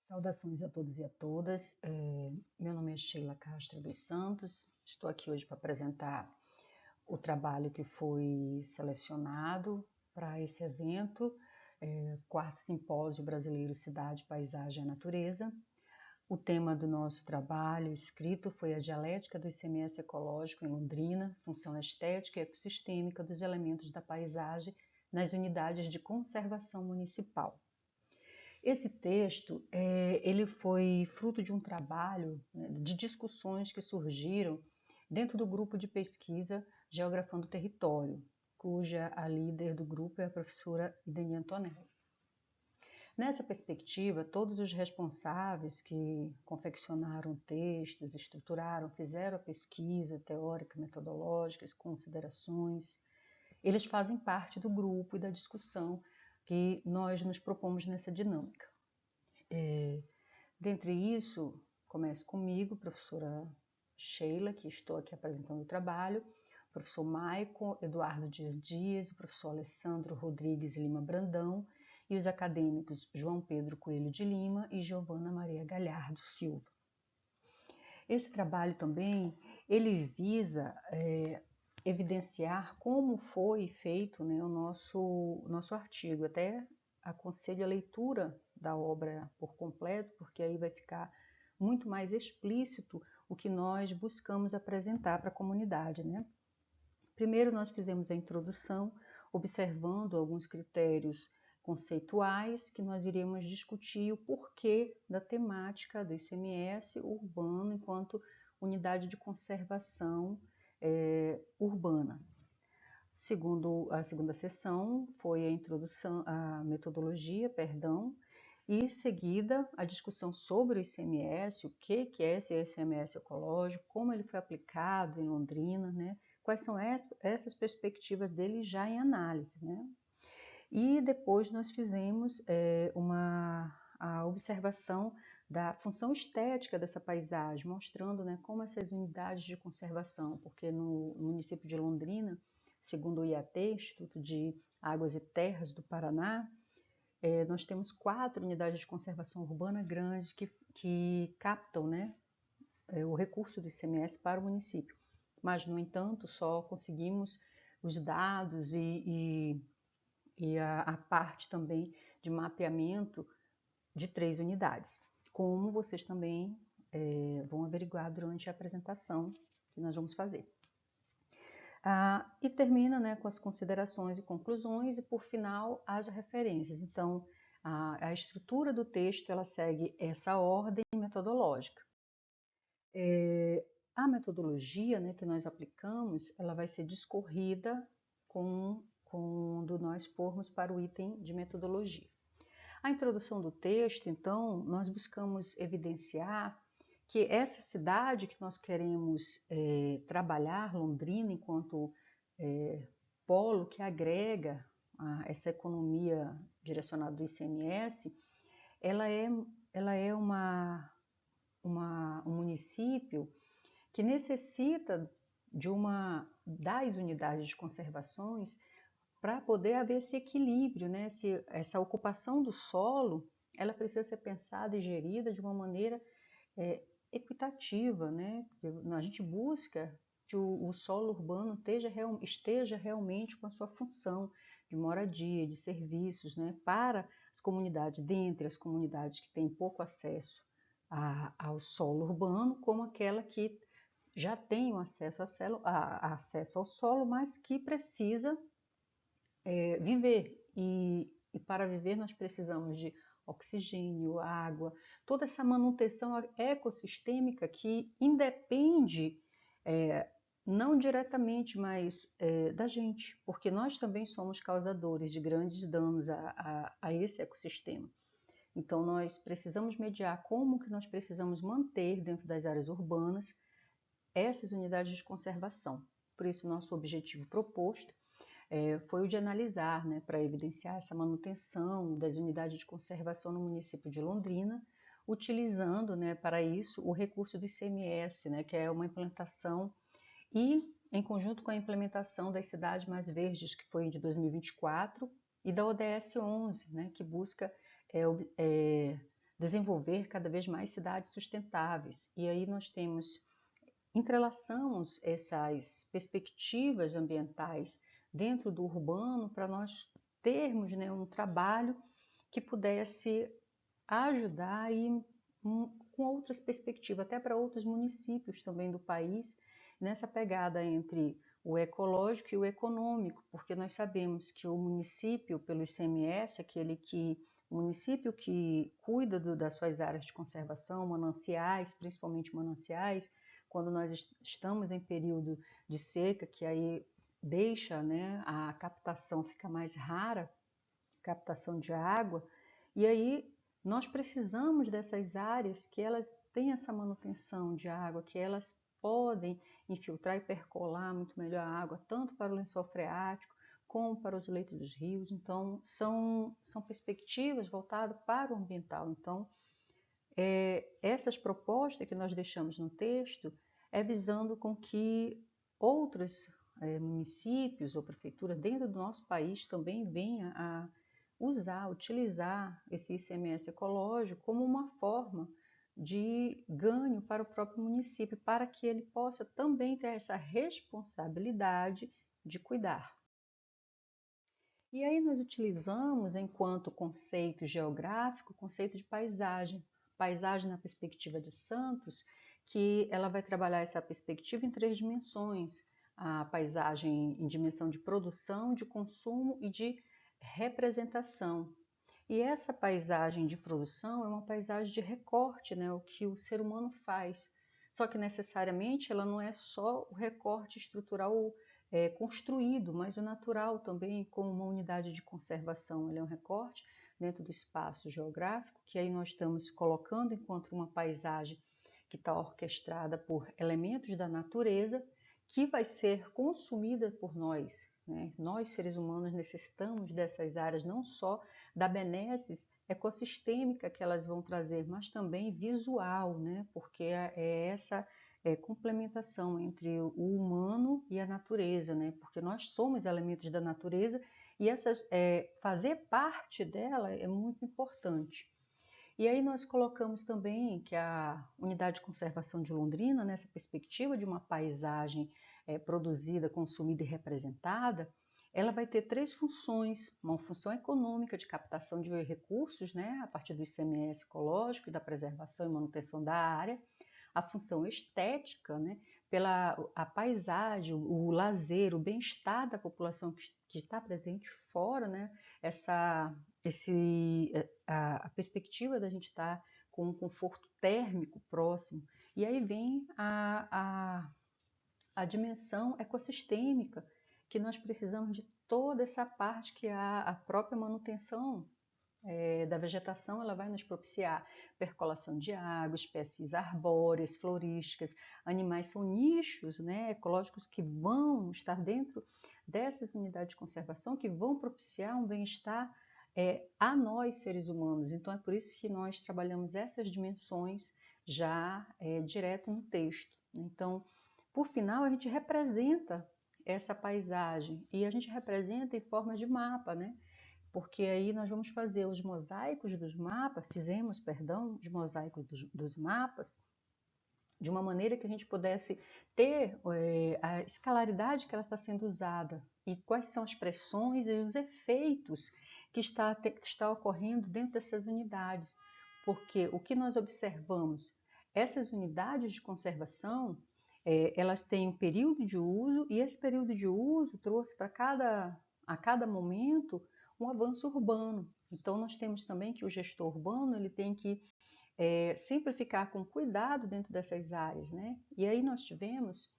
Saudações a todos e a todas. Meu nome é Sheila Castro dos Santos. Estou aqui hoje para apresentar o trabalho que foi selecionado para esse evento, Quarto Simpósio Brasileiro Cidade, Paisagem e Natureza. O tema do nosso trabalho escrito foi a dialética do ICMS ecológico em Londrina, função estética e ecossistêmica dos elementos da paisagem nas unidades de conservação municipal. Esse texto ele foi fruto de um trabalho, né, de discussões que surgiram dentro do grupo de pesquisa Geografando o Território, cuja a líder do grupo é a professora Ideni Antonelli. Nessa perspectiva, todos os responsáveis que confeccionaram textos, estruturaram, fizeram a pesquisa teórica, metodológica, as considerações, eles fazem parte do grupo e da discussão que nós nos propomos nessa dinâmica. Dentre isso, começo comigo, professora Sheila, que estou aqui apresentando o trabalho, o professor Maicon Eduardo Dias Dias, o professor Alessandro Rodrigues Lima Brandão e os acadêmicos João Pedro Coelho de Lima e Giovana Maria Galhardo Silva. Esse trabalho também, ele visa evidenciar como foi feito, né, o nosso artigo. Até aconselho a leitura da obra por completo, porque aí vai ficar muito mais explícito o que nós buscamos apresentar para a comunidade, né? Primeiro nós fizemos a introdução, observando alguns critérios conceituais que nós iríamos discutir o porquê da temática do ICMS urbano enquanto unidade de conservação urbana. A segunda sessão foi a introdução à metodologia, e seguida a discussão sobre o ICMS, o que é esse ICMS ecológico, como ele foi aplicado em Londrina, né? Quais são essas perspectivas dele já em análise, né? E depois nós fizemos a observação da função estética dessa paisagem, mostrando, né, como essas unidades de conservação, porque no município de Londrina, segundo o IAT, Instituto de Águas e Terras do Paraná, nós temos 4 unidades de conservação urbana grandes que captam, né, o recurso do ICMS para o município. Mas, no entanto, só conseguimos os dados e a parte também de mapeamento de 3 unidades, como vocês também vão averiguar durante a apresentação que nós vamos fazer. E termina, né, com as considerações e conclusões e, por final, as referências. Então, a estrutura do texto ela segue essa ordem metodológica. A metodologia, né, que nós aplicamos, ela vai ser discorrida quando nós formos para o item de metodologia. A introdução do texto, então, nós buscamos evidenciar que essa cidade que nós queremos trabalhar, Londrina, enquanto polo que agrega essa economia direcionada do ICMS, ela é um município que necessita das unidades de conservações para poder haver esse equilíbrio, né? Essa ocupação do solo, ela precisa ser pensada e gerida de uma maneira equitativa, né? A gente busca que o solo urbano esteja realmente com a sua função de moradia, de serviços, né? Para as comunidades, dentre as comunidades que têm pouco acesso ao solo urbano, como aquela que já tem o acesso ao solo, mas que precisa viver. E para viver nós precisamos de oxigênio, água, toda essa manutenção ecossistêmica que independe, não diretamente, mas da gente, porque nós também somos causadores de grandes danos a esse ecossistema. Então nós precisamos mediar como que nós precisamos manter dentro das áreas urbanas essas unidades de conservação. Por isso nosso objetivo proposto foi o de analisar, né, para evidenciar essa manutenção das unidades de conservação no município de Londrina, utilizando, né, para isso o recurso do ICMS, né, que é uma implantação, e em conjunto com a implementação das cidades mais verdes, que foi de 2024, e da ODS 11, né, que busca desenvolver cada vez mais cidades sustentáveis. E aí nós entrelaçamos essas perspectivas ambientais dentro do urbano para nós termos, né, um trabalho que pudesse ajudar com outras perspectivas, até para outros municípios também do país, nessa pegada entre o ecológico e o econômico, porque nós sabemos que o município, pelo ICMS, o município que cuida das suas áreas de conservação, mananciais, principalmente mananciais, quando nós estamos em período de seca, que aí deixa, né, a captação fica mais rara, captação de água, e aí nós precisamos dessas áreas que elas têm essa manutenção de água, que elas podem infiltrar e percolar muito melhor a água, tanto para o lençol freático, como para os leitos dos rios. Então, são perspectivas voltadas para o ambiental. Então, essas propostas que nós deixamos no texto é visando com que outros municípios ou prefeituras dentro do nosso país também venham a utilizar esse ICMS ecológico como uma forma de ganho para o próprio município, para que ele possa também ter essa responsabilidade de cuidar. E aí nós utilizamos, enquanto conceito geográfico, o conceito de paisagem. Paisagem na perspectiva de Santos, que ela vai trabalhar essa perspectiva em 3 dimensões. A paisagem em dimensão de produção, de consumo e de representação. E essa paisagem de produção é uma paisagem de recorte, né? O que o ser humano faz. Só que necessariamente ela não é só o recorte estrutural construído, mas o natural também, como uma unidade de conservação. Ele é um recorte dentro do espaço geográfico, que aí nós estamos colocando enquanto uma paisagem que está orquestrada por elementos da natureza, que vai ser consumida por nós, né? Nós, seres humanos, necessitamos dessas áreas, não só da benesse ecossistêmica que elas vão trazer, mas também visual, né? Porque é essa complementação entre o humano e a natureza, né? Porque nós somos elementos da natureza e fazer parte dela é muito importante. E aí nós colocamos também que a Unidade de Conservação de Londrina, nessa perspectiva de uma paisagem produzida, consumida e representada, ela vai ter 3 funções: uma função econômica de captação de recursos, né, a partir do ICMS ecológico e da preservação e manutenção da área, a função estética, né, pela a paisagem, o lazer, o bem-estar da população que está presente fora, né, a perspectiva da gente estar com um conforto térmico próximo. E aí vem a dimensão ecossistêmica, que nós precisamos de toda essa parte que a própria manutenção da vegetação, ela vai nos propiciar percolação de água, espécies arbóreas, florísticas. Animais são nichos, né, ecológicos que vão estar dentro dessas unidades de conservação, que vão propiciar um bem-estar a nós, seres humanos. Então, é por isso que nós trabalhamos essas dimensões já direto no texto. Então, por final, a gente representa essa paisagem e a gente representa em forma de mapa, né? Porque aí nós vamos fazer os mosaicos dos mapas, os mosaicos dos mapas, de uma maneira que a gente pudesse ter a escalaridade que ela está sendo usada e quais são as pressões e os efeitos que está ocorrendo dentro dessas unidades. Porque o que nós observamos, essas unidades de conservação, elas têm um período de uso e esse período de uso trouxe a cada momento um avanço urbano. Então, nós temos também que o gestor urbano ele tem que sempre ficar com cuidado dentro dessas áreas, né? E aí nós tivemos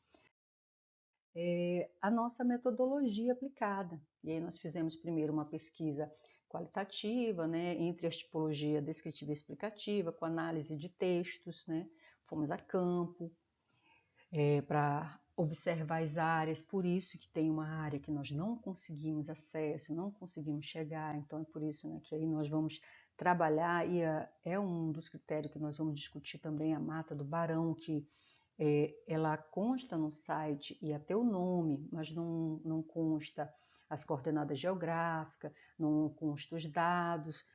a nossa metodologia aplicada. E aí nós fizemos primeiro uma pesquisa qualitativa, né, entre a tipologia descritiva e explicativa, com análise de textos, né? Fomos a campo para observar as áreas, por isso que tem uma área que nós não conseguimos acesso, não conseguimos chegar, então é por isso, né, que aí nós vamos trabalhar, e é um dos critérios que nós vamos discutir também, a Mata do Barão, que ela consta no site e até o nome, mas não consta as coordenadas geográficas, não consta os dados,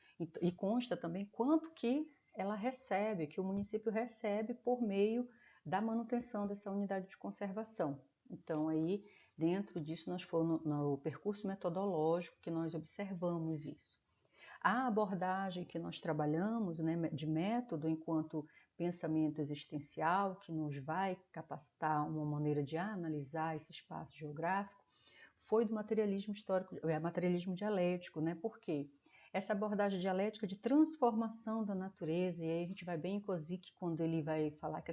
e consta também quanto que ela recebe, que o município recebe por meio da manutenção dessa unidade de conservação. Então, aí, dentro disso, nós fomos no percurso metodológico que nós observamos isso. A abordagem que nós trabalhamos, né, de método enquanto pensamento existencial, que nos vai capacitar uma maneira de analisar esse espaço geográfico, foi do materialismo histórico, materialismo dialético, né? Por quê? Essa abordagem dialética de transformação da natureza, e aí a gente vai bem em Kozik quando ele vai falar que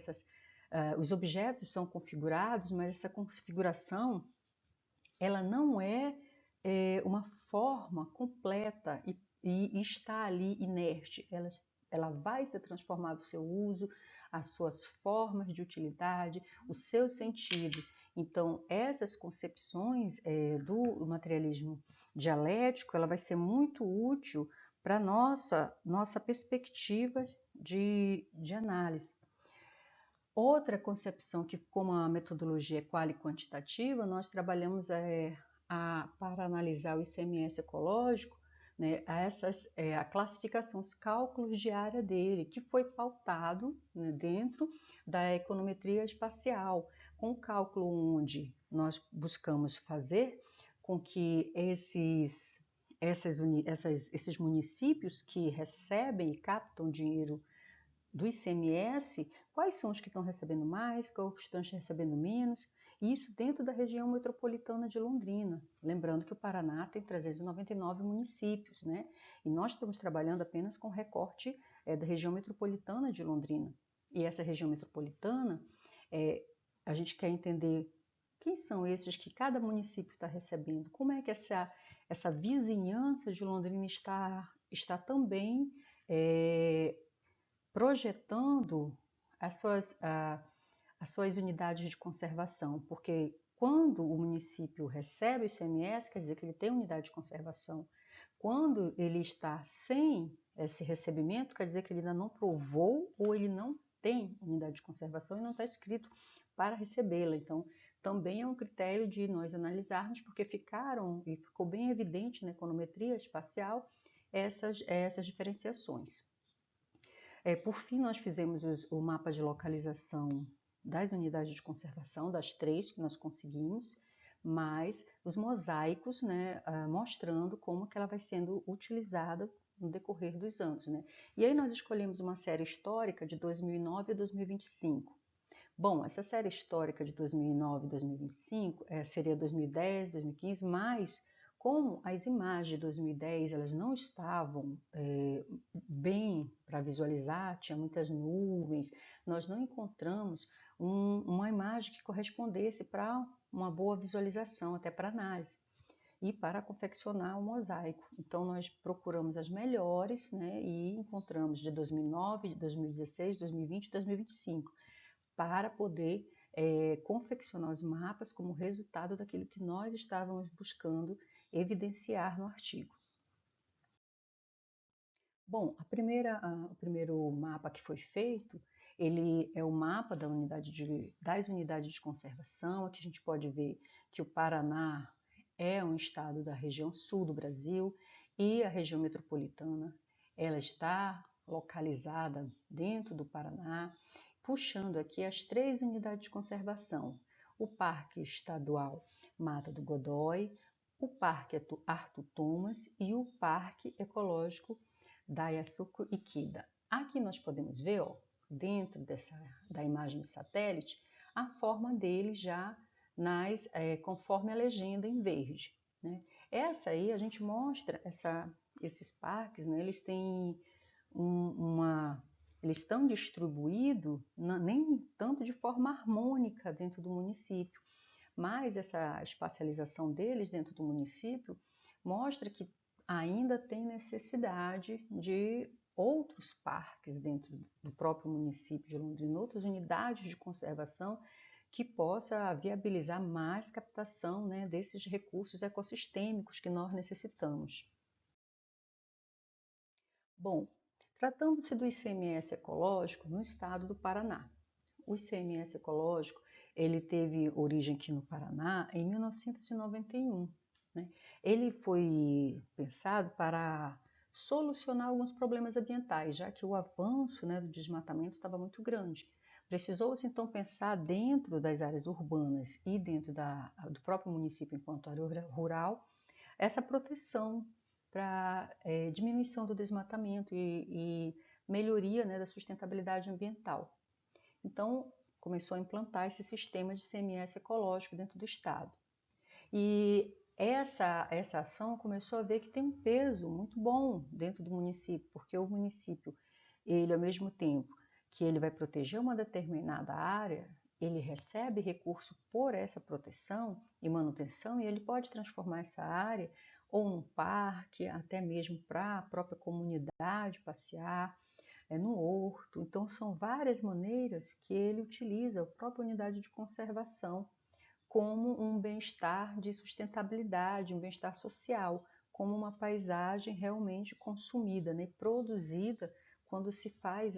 os objetos são configurados, mas essa configuração ela não é uma forma completa e está ali inerte. Ela vai ser transformada o seu uso, as suas formas de utilidade, o seu sentido. Então, essas concepções do materialismo dialético, ela vai ser muito útil para a nossa perspectiva de análise. Outra concepção que, como a metodologia é quali quantitativa, nós trabalhamos para analisar o ICMS ecológico, né, a classificação, os cálculos de área dele, que foi pautado, né, dentro da econometria espacial, com o cálculo onde nós buscamos fazer com que esses municípios que recebem e captam dinheiro do ICMS, quais são os que estão recebendo mais, quais estão recebendo menos, e isso dentro da região metropolitana de Londrina. Lembrando que o Paraná tem 399 municípios, né? E nós estamos trabalhando apenas com recorte da região metropolitana de Londrina. E essa região metropolitana, a gente quer entender quem são esses que cada município está recebendo, como é que essa vizinhança de Londrina está também projetando as suas unidades de conservação, porque quando o município recebe o ICMS, quer dizer que ele tem unidade de conservação. Quando ele está sem esse recebimento, quer dizer que ele ainda não provou ou ele não tem unidade de conservação e não está escrito para recebê-la. Então, também é um critério de nós analisarmos, porque ficou bem evidente na econometria espacial essas diferenciações. Por fim, nós fizemos o mapa de localização das unidades de conservação, das 3 que nós conseguimos, mais os mosaicos, né, mostrando como que ela vai sendo utilizada no decorrer dos anos, né? E aí nós escolhemos uma série histórica de 2009 a 2025. Bom, essa série histórica de 2009 e 2025 seria 2010, 2015, mas como as imagens de 2010 elas não estavam bem para visualizar, tinha muitas nuvens, nós não encontramos uma imagem que correspondesse para uma boa visualização, até para análise e para confeccionar o mosaico. Então, nós procuramos as melhores, né, e encontramos de 2009, de 2016, 2020 e 2025, para poder confeccionar os mapas como resultado daquilo que nós estávamos buscando evidenciar no artigo. Bom, o primeiro mapa que foi feito, ele é o mapa das unidades de conservação. Aqui a gente pode ver que o Paraná é um estado da região sul do Brasil e a região metropolitana, ela está localizada dentro do Paraná, puxando aqui as 3 unidades de conservação: o Parque Estadual Mata do Godói, o Parque Arthur Thomas e o Parque Ecológico da Yasuko Ikeda. Aqui nós podemos ver, ó, dentro da imagem de satélite, a forma dele já conforme a legenda em verde, né? Essa aí a gente mostra esses parques, né? Eles têm eles estão distribuídos nem tanto de forma harmônica dentro do município, mas essa espacialização deles dentro do município mostra que ainda tem necessidade de outros parques dentro do próprio município de Londrina, outras unidades de conservação que possa viabilizar mais captação, né, desses recursos ecossistêmicos que nós necessitamos. Bom, tratando-se do ICMS ecológico no estado do Paraná. O ICMS ecológico ele teve origem aqui no Paraná em 1991. Né? Ele foi pensado para solucionar alguns problemas ambientais, já que o avanço, né, do desmatamento estava muito grande. Precisou-se então pensar dentro das áreas urbanas e dentro do próprio município enquanto área rural, essa proteção para diminuição do desmatamento e melhoria, né, da sustentabilidade ambiental. Então, começou a implantar esse sistema de ICMS ecológico dentro do estado. E essa ação começou a ver que tem um peso muito bom dentro do município, porque o município, ele ao mesmo tempo que ele vai proteger uma determinada área, ele recebe recurso por essa proteção e manutenção, e ele pode transformar essa área ou num parque, até mesmo para a própria comunidade passear, no horto. Então, são várias maneiras que ele utiliza a própria unidade de conservação como um bem-estar de sustentabilidade, um bem-estar social, como uma paisagem realmente consumida, né, produzida quando se faz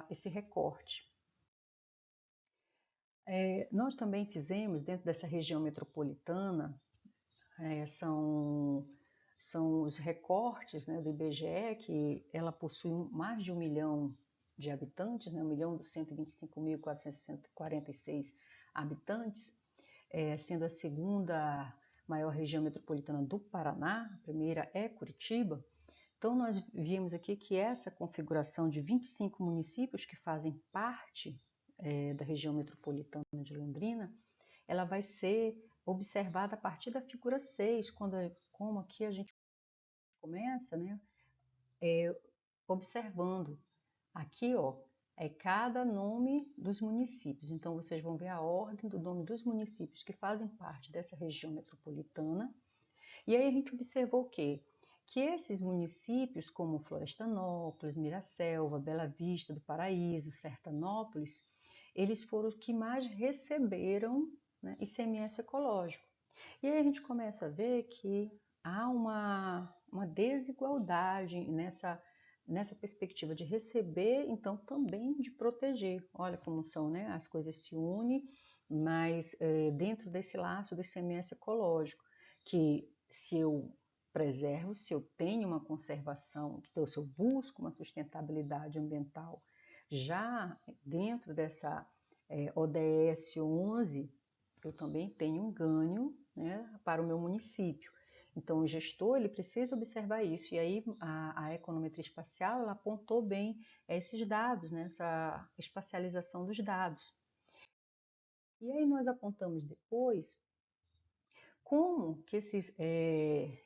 esse recorte. Nós também fizemos, dentro dessa região metropolitana, são os recortes, né, do IBGE, que ela possui mais de 1 milhão de habitantes, né, 1.125.446 habitantes, sendo a segunda maior região metropolitana do Paraná, a primeira é Curitiba. Então, nós vimos aqui que essa configuração de 25 municípios que fazem parte da região metropolitana de Londrina, ela vai ser observada a partir da figura 6, como aqui a gente começa, né, observando. Aqui, ó, é cada nome dos municípios. Então, vocês vão ver a ordem do nome dos municípios que fazem parte dessa região metropolitana. E aí a gente observou o quê? Que esses municípios, como Florestanópolis, Miraselva, Bela Vista do Paraíso, Sertanópolis, eles foram os que mais receberam, né, ICMS ecológico. E aí a gente começa a ver que há uma desigualdade nessa perspectiva de receber, então também de proteger. Olha como são, né? As coisas se unem, mas dentro desse laço do ICMS ecológico, que se eu preservo, se eu tenho uma conservação, então se eu busco uma sustentabilidade ambiental, já dentro dessa ODS 11, eu também tenho um ganho, né, para o meu município. Então, o gestor ele precisa observar isso. E aí, a econometria espacial ela apontou bem esses dados, né, essa espacialização dos dados. E aí, nós apontamos depois como que esses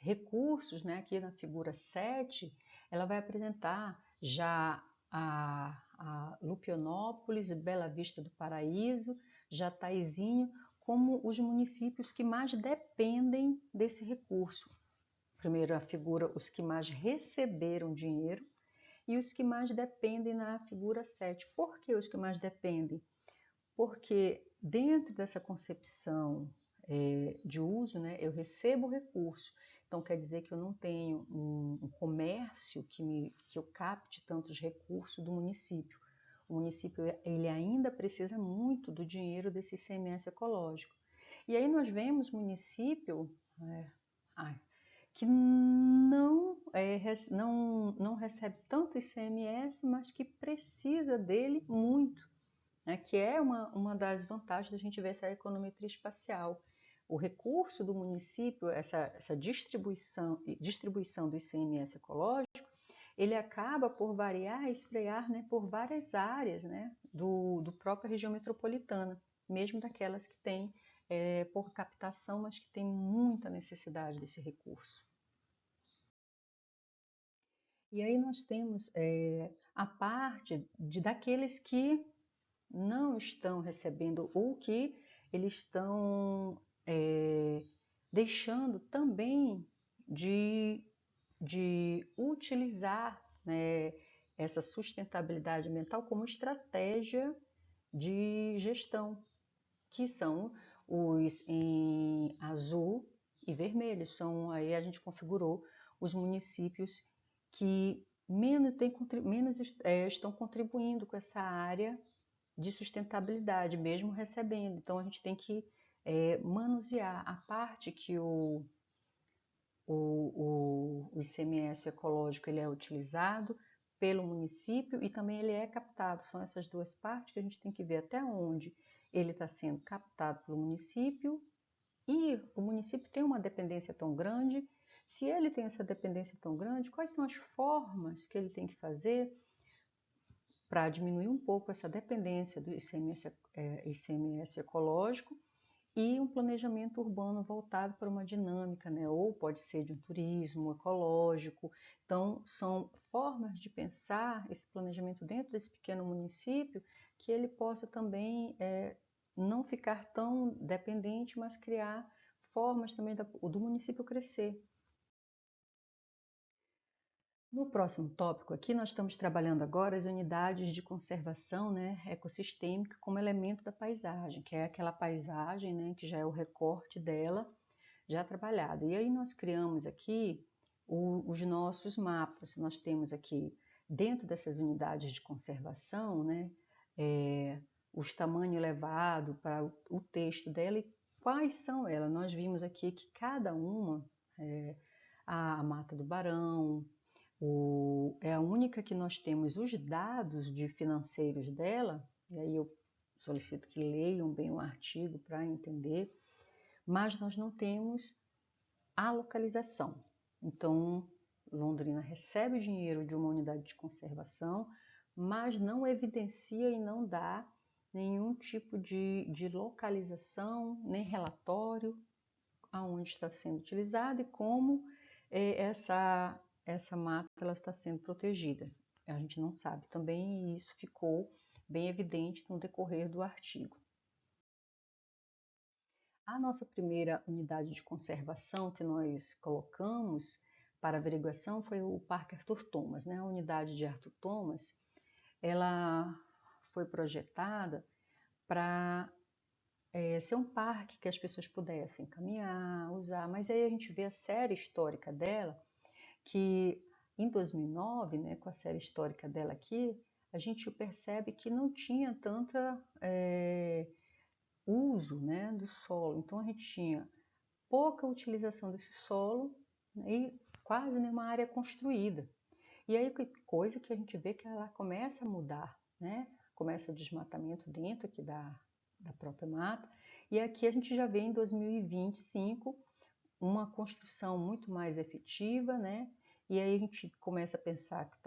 recursos, né, aqui na figura 7, ela vai apresentar já a Lupionópolis, Bela Vista do Paraíso, Jataizinho, como os municípios que mais dependem desse recurso. Primeiro a figura, os que mais receberam dinheiro, e os que mais dependem na figura 7. Por que os que mais dependem? Porque dentro dessa concepção de uso, né, eu recebo o recurso. Então, quer dizer que eu não tenho um comércio que eu capte tantos recursos do município. O município ele ainda precisa muito do dinheiro desse ICMS ecológico. E aí nós vemos município que não recebe tanto ICMS, mas que precisa dele muito, né? Que é uma das vantagens da gente ver essa econometria espacial. O recurso do município, essa distribuição do ICMS ecológico, ele acaba por variar e esprear, né, por várias áreas, né, do própria região metropolitana, mesmo daquelas que têm por captação, mas que têm muita necessidade desse recurso. E aí nós temos a parte daqueles que não estão recebendo ou que eles estão deixando também de utilizar, né, essa sustentabilidade ambiental como estratégia de gestão, que são os em azul e vermelho. Aí a gente configurou os municípios que menos estão contribuindo com essa área de sustentabilidade, mesmo recebendo. Então, a gente tem que manusear a parte que o o ICMS ecológico ele é utilizado pelo município e também ele é captado. São essas duas partes que a gente tem que ver até onde ele está sendo captado pelo município e o município tem uma dependência tão grande. Se ele tem essa dependência tão grande, quais são as formas que ele tem que fazer para diminuir um pouco essa dependência do ICMS ecológico e um planejamento urbano voltado para uma dinâmica, né? Ou pode ser de um turismo ecológico. Então, são formas de pensar esse planejamento dentro desse pequeno município que ele possa também não ficar tão dependente, mas criar formas também do município crescer. No próximo tópico aqui, nós estamos trabalhando agora as unidades de conservação, né, ecossistêmica como elemento da paisagem, que é aquela paisagem, né, que já é o recorte dela, já trabalhado. E aí nós criamos aqui os nossos mapas. Nós temos aqui, dentro dessas unidades de conservação, né, os tamanhos elevados para o texto dela e quais são elas. Nós vimos aqui que cada uma, a Mata do Barão, é a única que nós temos os dados de financeiros dela, e aí eu solicito que leiam bem o artigo para entender, mas nós não temos a localização. Então, Londrina recebe dinheiro de uma unidade de conservação, mas não evidencia e não dá nenhum tipo de localização, nem relatório aonde está sendo utilizado e como essa mata ela está sendo protegida. A gente não sabe também e isso ficou bem evidente no decorrer do artigo. A nossa primeira unidade de conservação que nós colocamos para averiguação foi o Parque Arthur Thomas, né? A unidade de Arthur Thomas, ela foi projetada para ser um parque que as pessoas pudessem caminhar, usar, mas aí a gente vê a série histórica dela, que em 2009, né, com a série histórica dela aqui, a gente percebe que não tinha tanta uso, né, do solo. Então a gente tinha pouca utilização desse solo, né, e quase nenhuma área construída. E aí coisa que a gente vê que ela começa a mudar, né? Começa o desmatamento dentro aqui da própria mata. E aqui a gente já vê em 2025 uma construção muito mais efetiva, né? E aí a gente começa a pensar que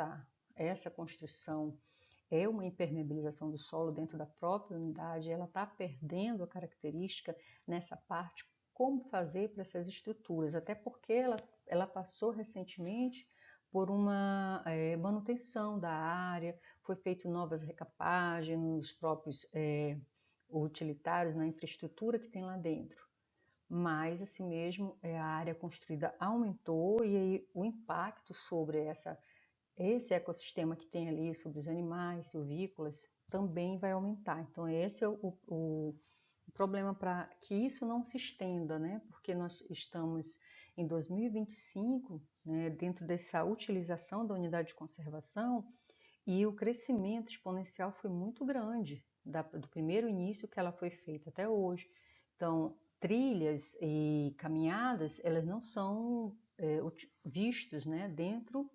essa construção é uma impermeabilização do solo dentro da própria unidade, ela está perdendo a característica nessa parte, como fazer para essas estruturas, até porque ela passou recentemente por uma manutenção da área, foi feito novas recapagens nos próprios utilitários, na infraestrutura que tem lá dentro. Mas, assim mesmo, a área construída aumentou e aí o impacto sobre esse ecossistema que tem ali, sobre os animais silvícolas, também vai aumentar. Então, esse é o problema para que isso não se estenda, né? Porque nós estamos em 2025, né, dentro dessa utilização da unidade de conservação, e o crescimento exponencial foi muito grande, do primeiro início que ela foi feita até hoje. Então, trilhas e caminhadas, elas não são vistos, né, dentro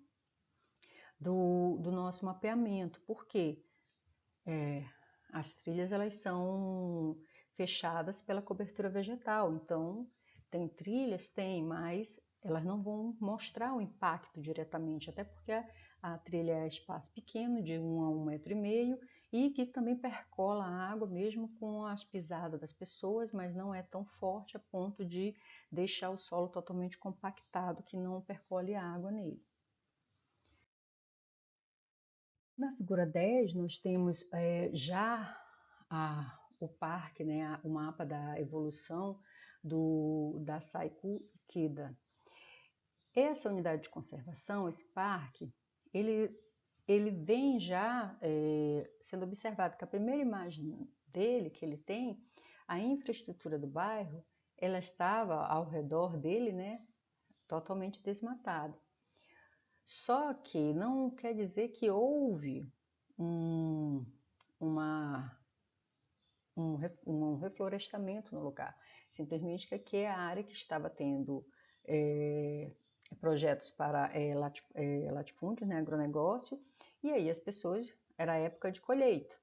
do nosso mapeamento. Por quê? As trilhas elas são fechadas pela cobertura vegetal, então tem trilhas, mas elas não vão mostrar o impacto diretamente, até porque a trilha é espaço pequeno, de 1 a 1,5 m, e que também percola a água mesmo com as pisadas das pessoas, mas não é tão forte a ponto de deixar o solo totalmente compactado, que não percole a água nele. Na figura 10, nós temos já o parque, né, o mapa da evolução da Saiku Ikeda. Essa unidade de conservação, esse parque, ele vem já sendo observado, que a primeira imagem dele, que ele tem, a infraestrutura do bairro, ela estava ao redor dele, né, totalmente desmatada. Só que não quer dizer que houve um reflorestamento no lugar. Simplesmente que aqui é a área que estava tendo projetos para latifúndios, né, agronegócio, e aí as pessoas, era a época de colheita.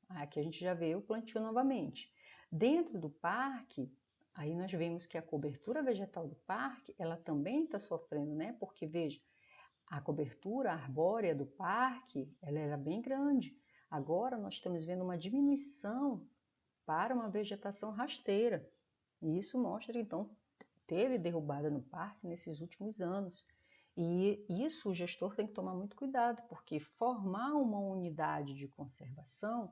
Aqui a gente já vê o plantio novamente. Dentro do parque, aí nós vemos que a cobertura vegetal do parque, ela também está sofrendo, né? Porque, veja, a cobertura arbórea do parque, ela era bem grande. Agora nós estamos vendo uma diminuição para uma vegetação rasteira. E isso mostra, então, teve derrubada no parque nesses últimos anos. E isso o gestor tem que tomar muito cuidado, porque formar uma unidade de conservação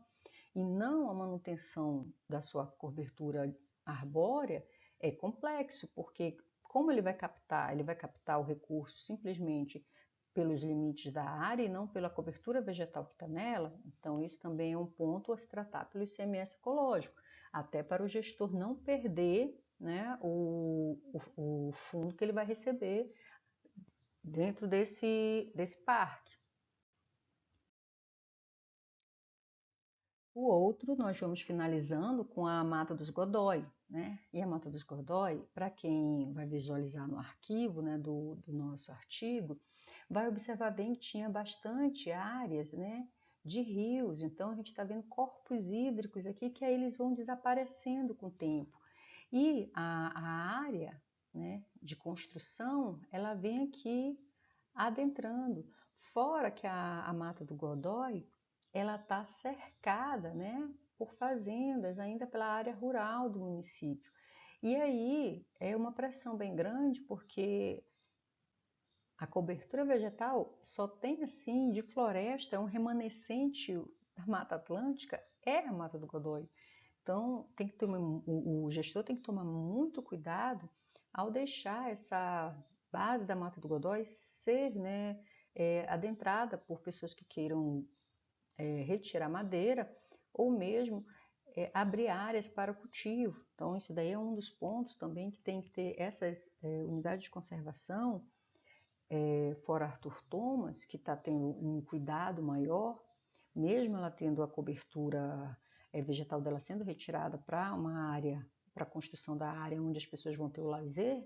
e não a manutenção da sua cobertura arbórea é complexo, porque como ele vai captar? Ele vai captar o recurso simplesmente pelos limites da área e não pela cobertura vegetal que está nela. Então, isso também é um ponto a se tratar pelo ICMS ecológico, até para o gestor não perder, né, o fundo que ele vai receber dentro desse parque. O outro, nós vamos finalizando com a Mata dos Godói, né? E a Mata dos Godói, para quem vai visualizar no arquivo, né, do nosso artigo, vai observar bem que tinha bastante áreas, né, de rios. Então, a gente está vendo corpos hídricos aqui que aí eles vão desaparecendo com o tempo. E a área, né, de construção, ela vem aqui adentrando. Fora que a Mata do Godói, ela está cercada, né, por fazendas, ainda pela área rural do município. E aí é uma pressão bem grande, porque a cobertura vegetal só tem assim de floresta, um remanescente da Mata Atlântica é a Mata do Godói. Então tem que tomar, o gestor tem que tomar muito cuidado ao deixar essa base da Mata do Godói ser, né, adentrada por pessoas que queiram retirar madeira ou mesmo abrir áreas para o cultivo. Então, isso daí é um dos pontos também que tem que ter essas unidades de conservação, fora Arthur Thomas, que está tendo um cuidado maior, mesmo ela tendo a cobertura vegetal dela sendo retirada para uma área, para a construção da área onde as pessoas vão ter o lazer,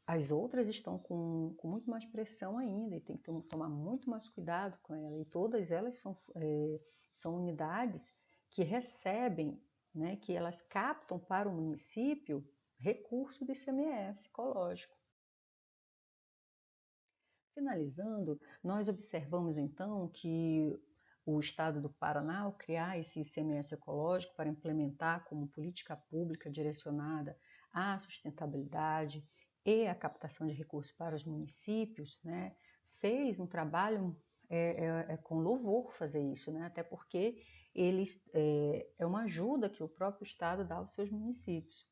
as outras estão com muito mais pressão ainda e tem que tomar muito mais cuidado com ela. E todas elas são unidades que recebem, né, que elas captam para o município recurso do ICMS ecológico. Finalizando, nós observamos então que o Estado do Paraná, ao criar esse ICMS ecológico para implementar como política pública direcionada à sustentabilidade e à captação de recursos para os municípios, né, fez um trabalho com louvor fazer isso, né, até porque eles, é uma ajuda que o próprio Estado dá aos seus municípios.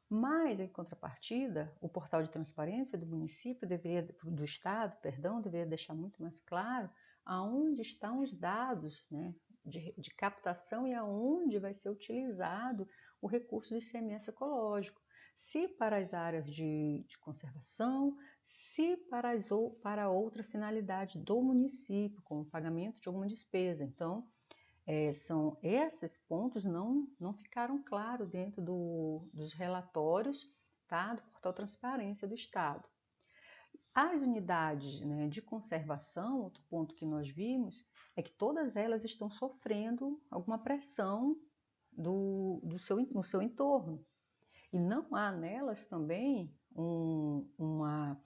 Mas, em contrapartida, o portal de transparência do município do estado, deveria deixar muito mais claro aonde estão os dados, né, de captação e aonde vai ser utilizado o recurso do ICMS ecológico. Se para as áreas de conservação, se para outra finalidade do município, como pagamento de alguma despesa. Então, são esses pontos não ficaram claros dentro dos relatórios, tá, do portal Transparência do Estado. As unidades, né, de conservação, outro ponto que nós vimos, é que todas elas estão sofrendo alguma pressão no seu entorno. E não há nelas também uma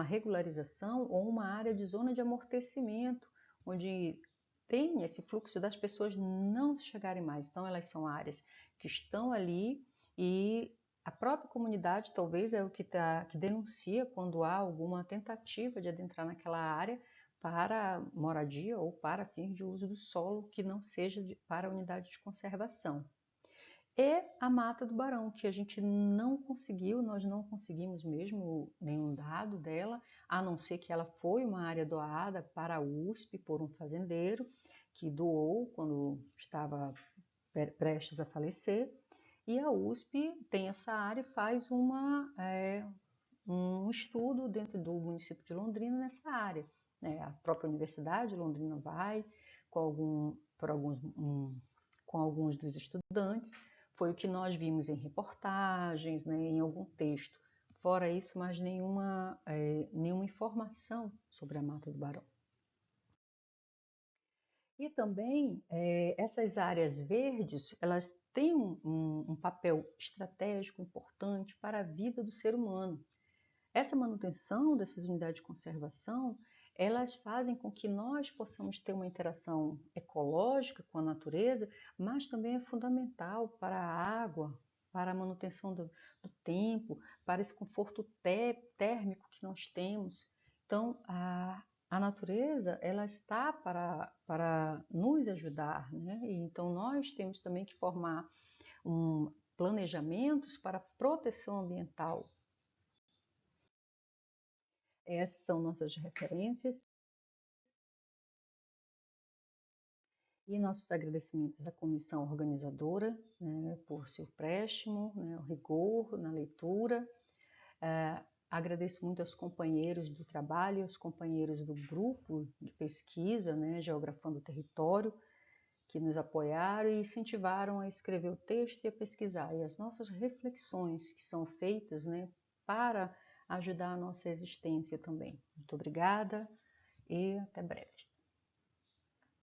regularização ou uma área de zona de amortecimento, onde tem esse fluxo das pessoas não chegarem mais. Então, elas são áreas que estão ali e a própria comunidade talvez é o que denuncia quando há alguma tentativa de adentrar naquela área para moradia ou para fins de uso do solo que não seja para a unidade de conservação. E a Mata do Barão, que a gente nós não conseguimos mesmo nenhum dado dela, a não ser que ela foi uma área doada para a USP por um fazendeiro, que doou quando estava prestes a falecer, e a USP tem essa área e faz um estudo dentro do município de Londrina nessa área. A própria Universidade de Londrina vai com alguns dos estudantes. Foi o que nós vimos em reportagens, né, em algum texto Fora isso, mais nenhuma informação sobre a Mata do Barão. E também essas áreas verdes, elas têm um papel estratégico importante para a vida do ser humano. Essa manutenção dessas unidades de conservação, elas fazem com que nós possamos ter uma interação ecológica com a natureza, mas também é fundamental para a água, para a manutenção do tempo, para esse conforto térmico que nós temos. Então, a natureza, ela está para nos ajudar, né? E então, nós temos também que formar planejamentos para proteção ambiental. Essas são nossas referências e nossos agradecimentos à comissão organizadora, né, por seu empréstimo, né, o rigor na leitura. Agradeço muito aos companheiros do trabalho, aos companheiros do grupo de pesquisa, né, Geografando o Território, que nos apoiaram e incentivaram a escrever o texto e a pesquisar. E as nossas reflexões que são feitas, né, para ajudar a nossa existência também. Muito obrigada e até breve.